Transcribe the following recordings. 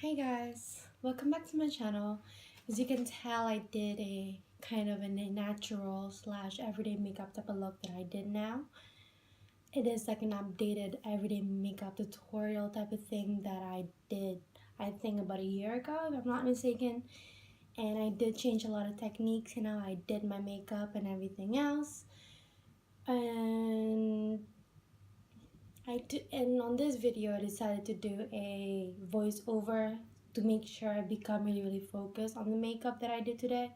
Hi guys, welcome back to my channel. As you can tell, I did a kind of a natural slash everyday makeup type of look that I did now. It is like an updated everyday makeup tutorial type of thing that I did, I think about a year ago if I'm not mistaken. And I did change a lot of techniques and how I did my makeup and everything else. And and on this video I decided to do a voiceover to make sure I become really focused on the makeup that I did today.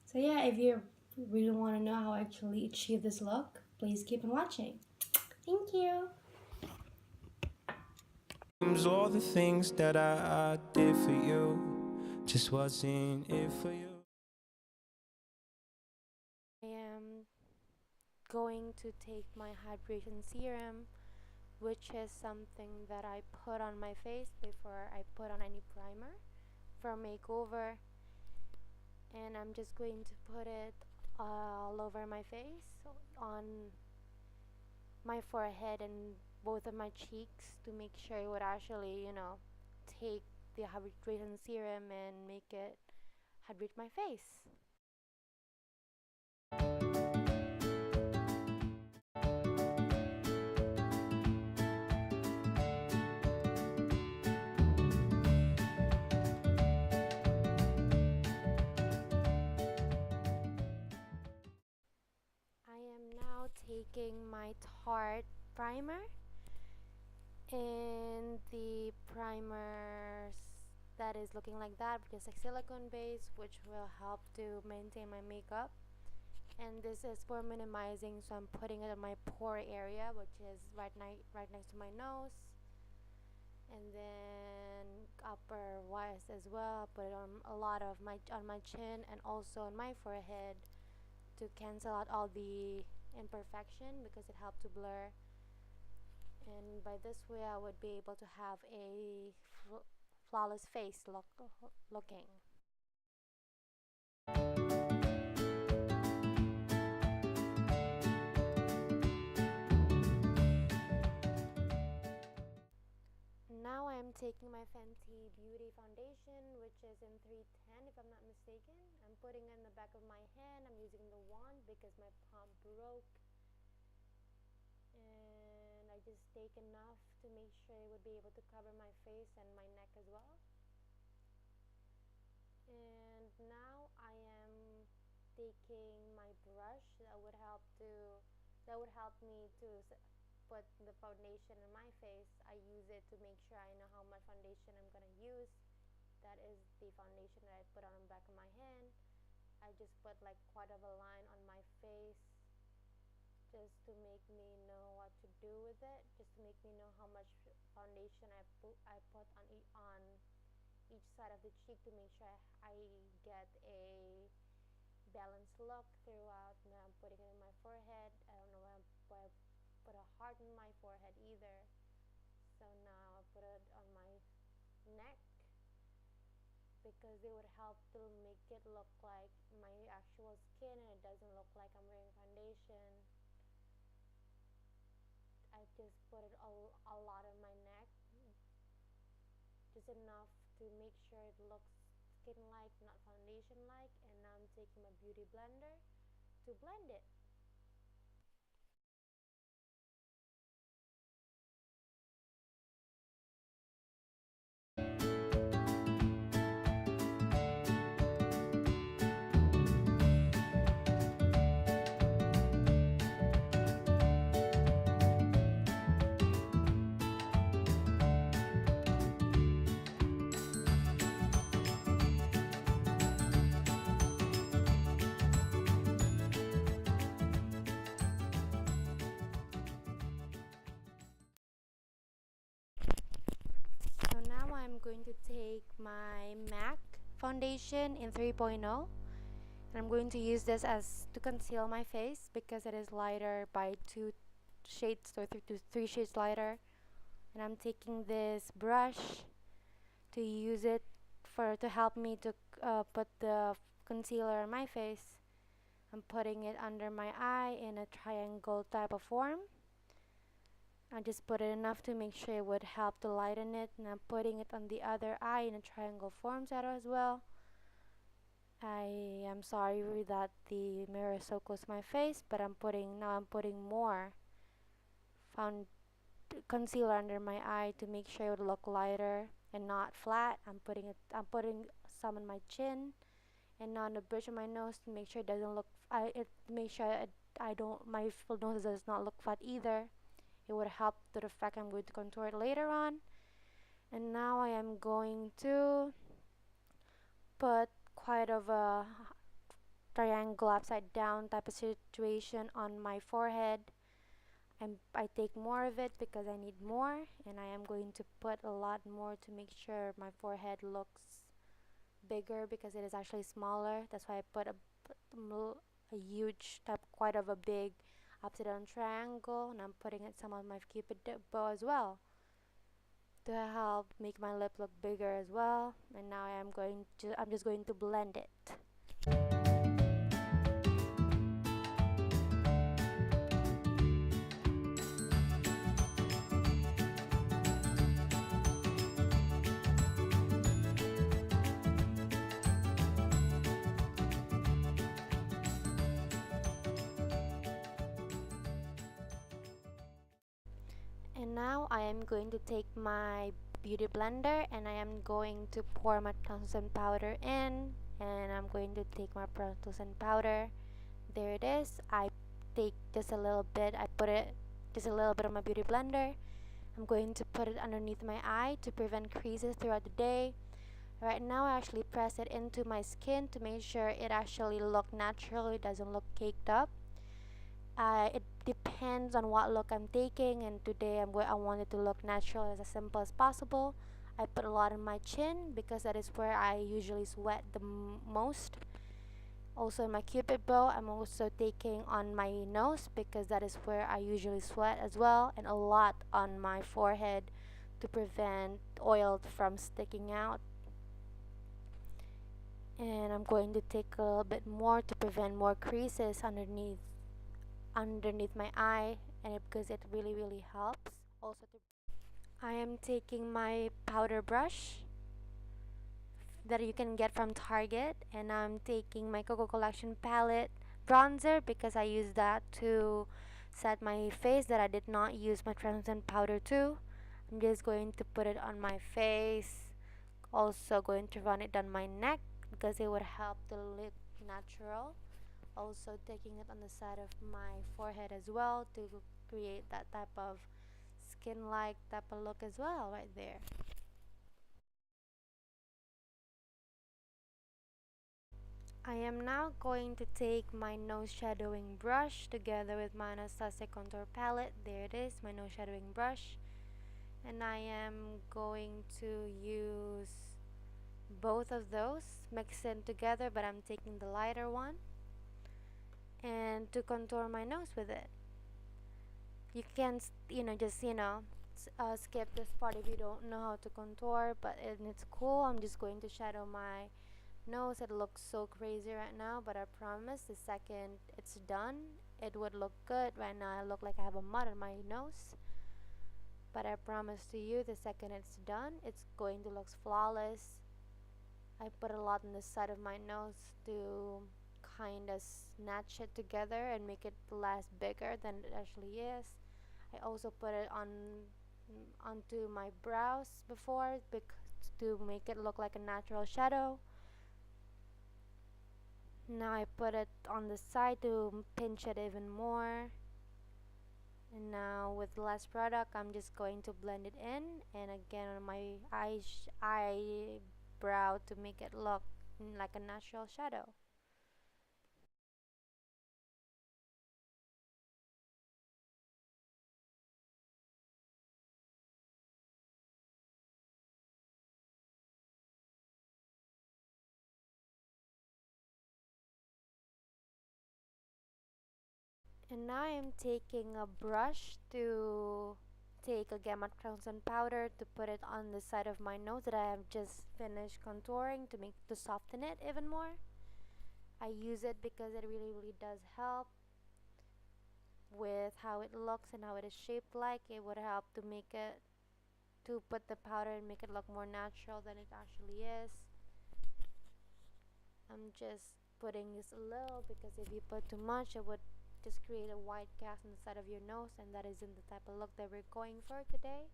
So yeah, if you really want to know how I actually achieve this look, please keep on watching. Thank you. All the things that I did for you just wasn't it for you. I am going to take my hydration serum, which is something that I put on my face before I put on any primer for makeover, and I'm just going to put it all over my face, on my forehead and both of my cheeks, to make sure it would actually, take the hydration serum and make it hydrate my face. I am now taking my Tarte primer, and the primer that is looking like that, which is like silicone base, which will help to maintain my makeup. And this is for minimizing, so I'm putting it on my pore area, which is right next to my nose, and then upper west as well. Put it on a lot of my chin and also on my forehead to cancel out all the imperfection, because it helped to blur. And by this way I would be able to have a flawless face looking. Now I am taking my Fenty Beauty foundation, which is in 310 if I'm not mistaken. I'm putting it in the back of my hand. I'm using the wand because my palm broke, and I just take enough to make sure it would be able to cover my face and my neck as well. And now I am taking my brush that would help me to put the foundation in my face. I use it to make sure I know how much foundation I'm gonna use. That is the foundation that I put on the back of my hand. I just put like quite of a line on my face, just to make me know what to do with it, just to make me know how much foundation I put on each side of the cheek, to make sure I get a balanced look throughout. Now I'm putting it in my forehead. I don't know why I put a heart in my forehead either. So now I put it on my neck, because it would help to make it look like my actual skin and it doesn't look like I'm wearing foundation. I just put it a lot on my neck, just enough to make sure it looks skin like, not foundation like. And now I'm taking my beauty blender to blend it. So now I'm going to take my MAC foundation in 3.0, and I'm going to use this as to conceal my face, because it is lighter by 2 shades or 3 shades lighter. And I'm taking this brush to use it to help me to put the concealer on my face. I'm putting it under my eye in a triangle type of form. I just put it enough to make sure it would help to lighten it, and I'm putting it on the other eye in a triangle form as well. I am sorry that the mirror is so close to my face, but I'm putting more found concealer under my eye to make sure it would look lighter and not flat. I'm putting some on my chin and on the bridge of my nose to make sure it doesn't look make sure I don't my full nose does not look flat either. It would help to the fact I'm going to contour it later on. And now I am going to put quite of a triangle upside down type of situation on my forehead. I take more of it because I need more, and I am going to put a lot more to make sure my forehead looks bigger because it is actually smaller. That's why I put a huge type, quite of a big upside down triangle, and I'm putting it some on my cupid bow as well to help make my lip look bigger as well. And now I'm just going to blend it. And now I am going to take my beauty blender and I am going to pour my translucent powder in, and I'm going to take my translucent powder. There it is. I take just a little bit, I put it just a little bit of my beauty blender. I'm going to put it underneath my eye to prevent creases throughout the day. Right now I actually press it into my skin to make sure it actually look natural, it doesn't look caked up. It depends on what look I'm taking, and today I want it to look natural as simple as possible. I put a lot on my chin because that is where I usually sweat the most. Also in my cupid bow, I'm also taking on my nose because that is where I usually sweat as well, and a lot on my forehead to prevent oil from sticking out. And I'm going to take a little bit more to prevent more creases underneath my eye, and because it really helps. Also, I am taking my powder brush that you can get from Target, and I'm taking my Koko Collection palette bronzer because I use that to set my face that I did not use my translucent powder to. I'm just going to put it on my face, also going to run it down my neck because it would help to look natural. Also taking it on the side of my forehead as well to create that type of skin like type of look as well right there. I am now going to take my nose shadowing brush together with my Anastasia contour palette. There it is, my nose shadowing brush, and I am going to use both of those, mix them together, but I'm taking the lighter one and to contour my nose with it. You can skip this part if you don't know how to contour, but it's cool. I'm just going to shadow my nose. It looks so crazy right now, but I promise the second it's done it would look good. Right now I look like I have a mud on my nose, but I promise to you the second it's done it's going to look flawless. I put a lot on the side of my nose to kind of snatch it together and make it last bigger than it actually is. I also put it onto my brows before to make it look like a natural shadow. Now I put it on the side to pinch it even more. And now with less product, I'm just going to blend it in, and again on my eyebrow to make it look like a natural shadow. And now I'm taking a brush to take again my translucent powder to put it on the side of my nose that I have just finished contouring to soften it even more. I use it because it really does help. with how it looks and how it is shaped like, it would help to make it, to put the powder and make it look more natural than it actually is. I'm just putting this a little because if you put too much, it would just create a white cast on the side of your nose, and that isn't the type of look that we're going for today.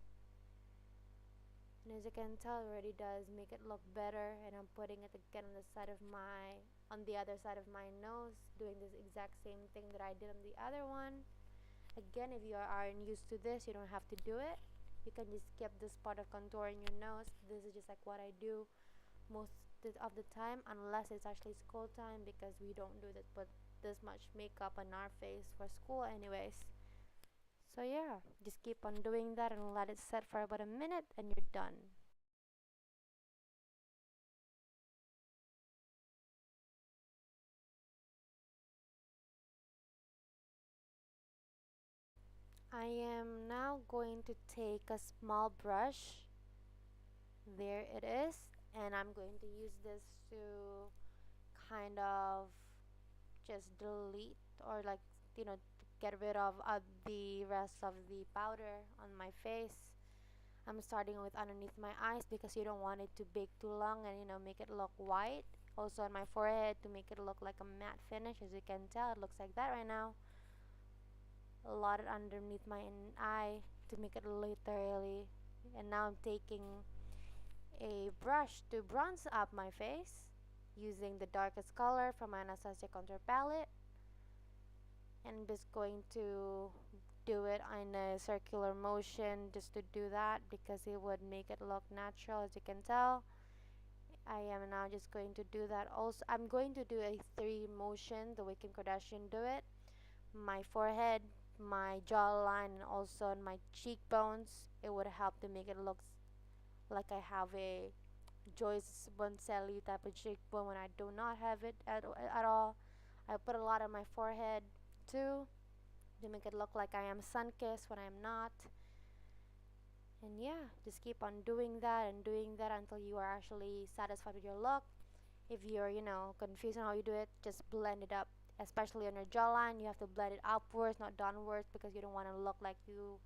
And as you can tell, it already does make it look better, and I'm putting it again on the side of my, on the other side of my nose, doing this exact same thing that I did on the other one. Again, if you aren't used to this, you don't have to do it. You can just skip this part of contouring your nose. This is just like what I do most of the time, unless it's actually school time, because we don't do that, put this much makeup on our face for school anyways. So yeah, just keep on doing that and let it set for about a minute and you're done. I am now going to take a small brush. There it is. And I'm going to use this to kind of just delete, or like, get rid of the rest of the powder on my face. I'm starting with underneath my eyes because you don't want it to bake too long and make it look white. Also on my forehead to make it look like a matte finish. As you can tell, it looks like that right now. A lot underneath my eye to make it literally. And now I'm taking a brush to bronze up my face using the darkest color from my Anastasia contour palette, and I'm just going to do it in a circular motion just to do that because it would make it look natural. As you can tell, I am now just going to do that. Also, I'm going to do a 3 motion the way Kim Kardashian do it. My forehead, my jawline, and also on my cheekbones. It would help to make it look like I have a Joyce Boncelli type of cheekbone when I do not have it at all. I put a lot on my forehead too to make it look like I am sun-kissed when I'm not. And yeah, just keep on doing that and doing that until you are actually satisfied with your look. If you're, confused on how you do it, just blend it up. Especially on your jawline, you have to blend it upwards, not downwards, because you don't want to look like you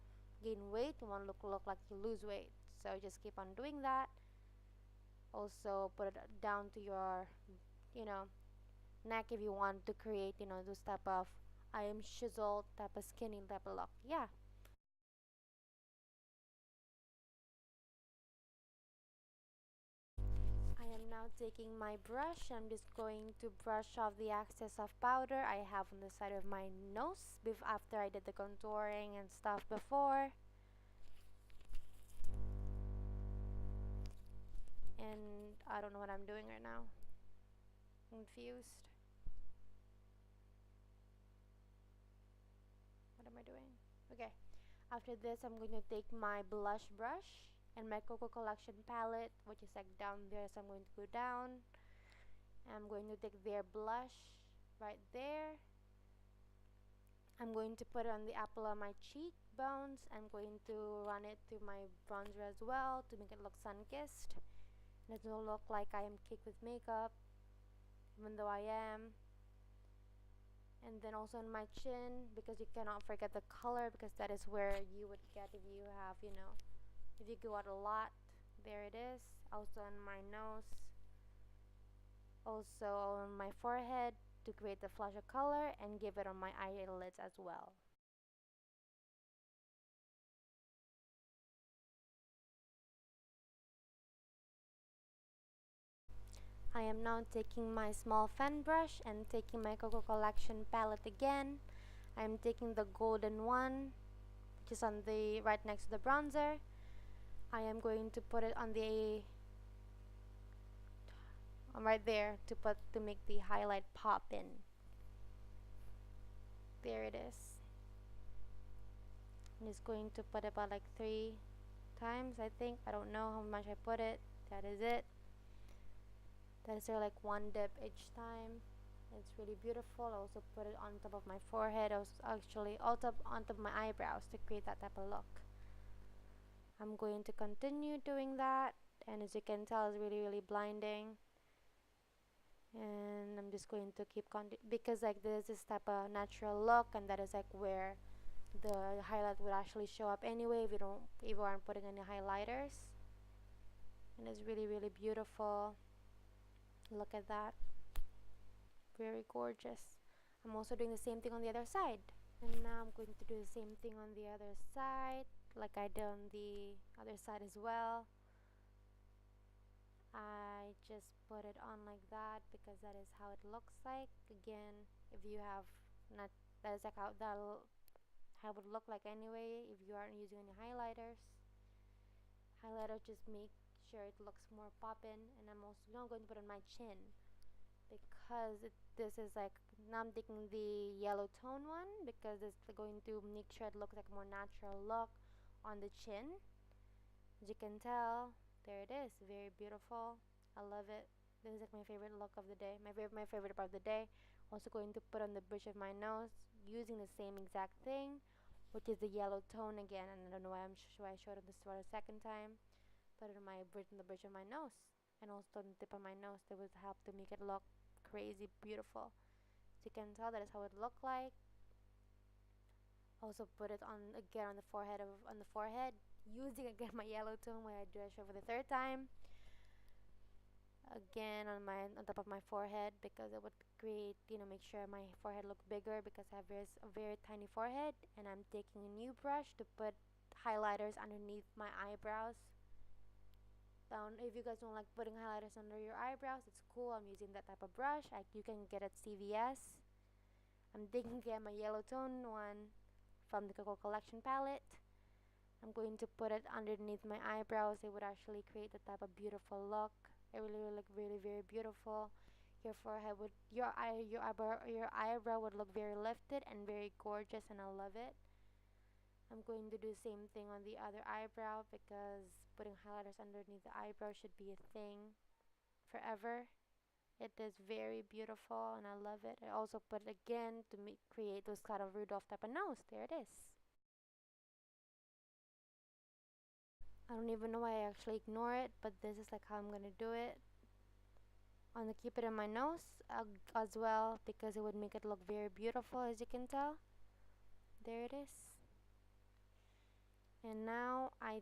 gain weight. You want to look like you lose weight. So just keep on doing that. Also, put it down to your, you know, neck if you want to create, those type of I am chiseled type of skinny type of look. Yeah. I am now taking my brush. I'm just going to brush off the excess of powder I have on the side of my nose after I did the contouring and stuff before. And I don't know what I'm doing right now. Confused. What am I doing? Okay. After this, I'm going to take my blush brush and my Koko Collection palette, which is like down there, so I'm going to go down. I'm going to take their blush right there. I'm going to put it on the apple of my cheekbones. I'm going to run it through my bronzer as well to make it look sun-kissed. It doesn't look like I am caked with makeup, even though I am. And then also on my chin, because you cannot forget the color, because that is where you would get if you have, if you go out a lot. There it is. Also on my nose. Also on my forehead to create the flush of color, and give it on my eyelids as well. I am now taking my small fan brush and taking my Koko Collection palette again. I'm taking the golden one, which is on the right next to the bronzer. I am going to put it on the right there to make the highlight pop in. There it is. I'm just going to put about like 3 times, I think. I don't know how much I put it. That is it. That is like 1 dip each time. It's really beautiful. I also put it on top of my forehead. I was actually on top of my eyebrows to create that type of look. I'm going to continue doing that, and as you can tell, it's really blinding. And I'm just going to keep because like this is type of natural look, and that is like where the highlight would actually show up anyway if you aren't putting any highlighters. And it's really, really beautiful. Look at that, very gorgeous. I'm also doing the same thing on the other side, and now I'm going to do the same thing on the other side like I did on the other side as well. I just put it on like that because that is how it looks like. Again, if you have not, that is like how it would look like anyway if you aren't using any highlighters. Highlighter just make sure it looks more poppin'. And I'm also not going to put on my chin because this is like, now I'm taking the yellow tone one because it's going to make sure it looks like a more natural look on the chin. As you can tell, there it is, very beautiful. I love it. This is like my favorite look of the day, my favorite part of the day. Also going to put on the bridge of my nose using the same exact thing, which is the yellow tone again. And I don't know why I showed it this for a second time. Put it on the bridge of my nose, and also on the tip of my nose. That would help to make it look crazy beautiful. So you can tell that is how it look like. Also put it on again on the forehead using again my yellow tone where I do I show for the third time. Again on top of my forehead because it would create, make sure my forehead look bigger because I have a very tiny forehead. And I'm taking a new brush to put highlighters underneath my eyebrows. If you guys don't like putting highlighters under your eyebrows, it's cool. I'm using that type of brush. You can get at CVS. I'm taking again my yellow tone one from the Koko Collection palette. I'm going to put it underneath my eyebrows. It would actually create the type of beautiful look. It really look really, very beautiful. Your forehead would your eyebrow would look very lifted and very gorgeous, and I love it. I'm going to do the same thing on the other eyebrow because putting highlighters underneath the eyebrow should be a thing forever. It is very beautiful and I love it. I also put it again to create those kind of Rudolph type of nose. There it is. I don't even know why I actually ignore it, but this is like how I'm gonna do it. I'm gonna keep it in my nose as well because it would make it look very beautiful, as you can tell. There it is. And now I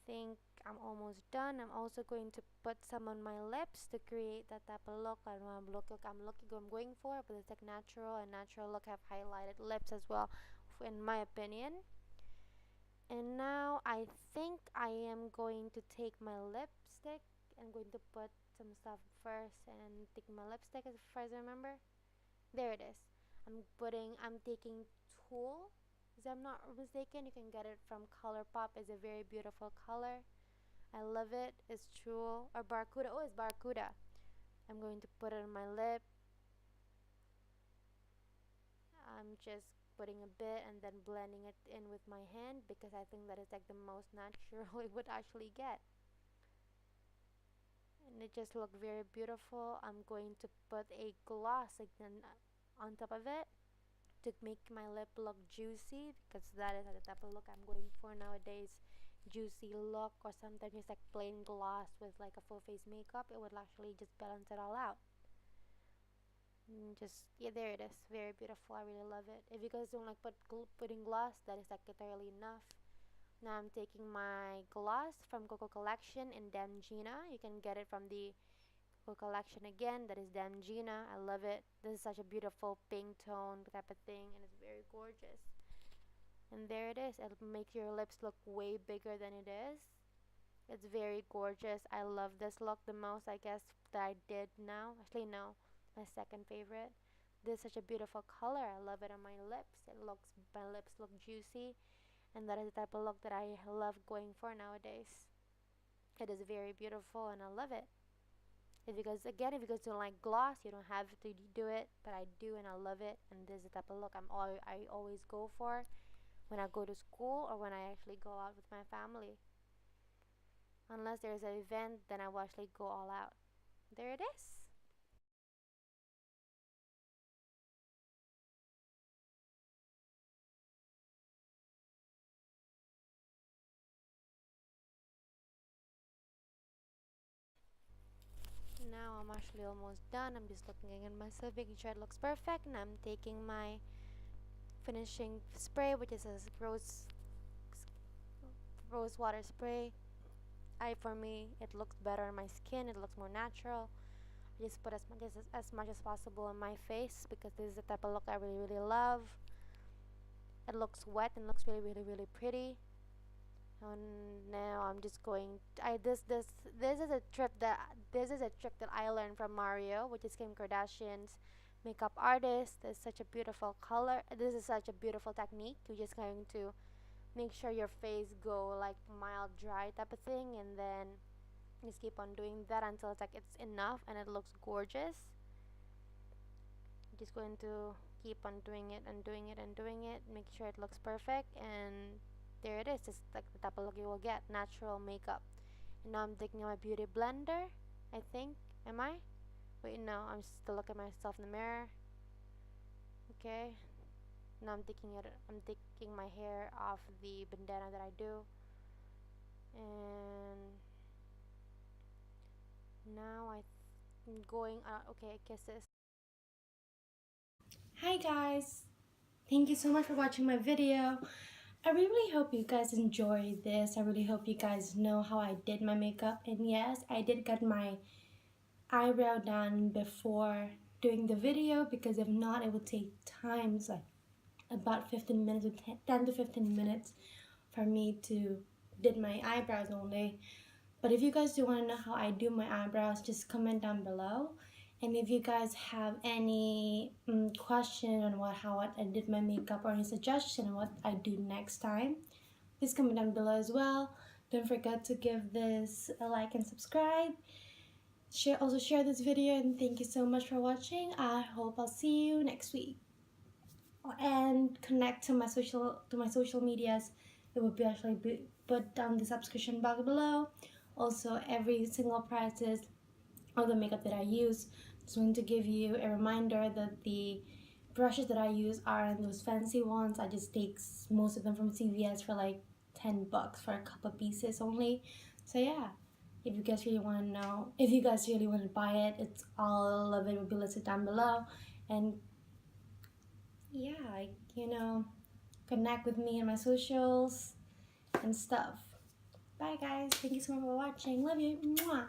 think I'm almost done. I'm also going to put some on my lips to create that type of look. I don't know I'm going for, but it's like natural, and natural look have highlighted lips as well, in my opinion. And now I think I am going to take my lipstick. I'm going to put some stuff first and take my lipstick as far as I remember. There it is. I'm taking Tulle. If I'm not mistaken, you can get it from Colourpop. It's a very beautiful color. I love it. It's Tulle or Baracuda. Oh, it's Baracuda. I'm going to put it on my lip. I'm just putting a bit and then blending it in with my hand because I think that is like the most natural it would actually get. And it just looked very beautiful. I'm going to put a gloss again on top of it to make my lip look juicy because that is the type of look I'm going for nowadays. Juicy look, or sometimes just like plain gloss with like a full face makeup. It would actually just balance it all out. Yeah, there it is, very beautiful. I really love it. If you guys don't like putting gloss, that is like entirely enough. Now I'm taking my gloss from Koko Collection in Gina. You can get it from the Koko Collection again. That is Gina. I love it. This is such a beautiful pink tone type of thing, and it's very gorgeous. And there it is. It'll make your lips look way bigger than it is. It's very gorgeous. I love this look the most, I guess, that I did now. Actually, no, my second favorite. This is such a beautiful color. I love it on my lips. My lips look juicy, and that is the type of look that I love going for nowadays. It is very beautiful, and I love it. If you guys don't like gloss, you don't have to do it, but I do, and I love it. And this is the type of look I always go for when I go to school or when I actually go out with my family. Unless there's an event, then I will actually go all out. There it is. now I'm actually almost done. I'm just looking at myself, making sure it looks perfect, and I'm taking my finishing spray, which is a rose water spray. For me, it looks better on my skin. It looks more natural. I just put as much as possible on my face because this is the type of look I really really love. It looks wet and looks really really really pretty. And now I'm just going. This is a trick that I learned from Mario, which is Kim Kardashian's makeup artist. It's such a beautiful color. This is such a beautiful technique. You're just going to make sure your face go like mild dry type of thing, and then just keep on doing that until it's enough and it looks gorgeous. I'm just going to keep on doing it and doing it and doing it, make sure it looks perfect, and there it is. Just like the type of look you will get, natural makeup. And now I'm taking my beauty blender, I think. Am I? Wait, no, I'm still looking at myself in the mirror. Okay. Now I'm taking my hair off the bandana that I do. And now I'm going okay, kisses. Hi guys, thank you so much for watching my video. I really hope you guys enjoyed this. I really hope you guys know how I did my makeup. And yes, I did get my eyebrow done before doing the video, because if not it would take times like about 15 minutes, 10 to 15 minutes for me to did my eyebrows only. But if you guys do want to know how I do my eyebrows, just comment down below. And if you guys have any question on how I did my makeup, or any suggestion on what I do next time, please comment down below as well. Don't forget to give this a like and subscribe. Also share this video, and thank you so much for watching. I hope I'll see you next week. And connect to my social medias. It will be actually put down the subscription box below. Also, every single prices of the makeup that I use. Just going to give you a reminder that the brushes that I use aren't those fancy ones. I just take most of them from CVS for like 10 bucks for a couple of pieces only. So yeah, if you guys really want to know, if you guys really want to buy it, it's all of it will be listed down below. And yeah, connect with me on my socials and stuff. Bye guys, thank you so much for watching. Love you. Mwah.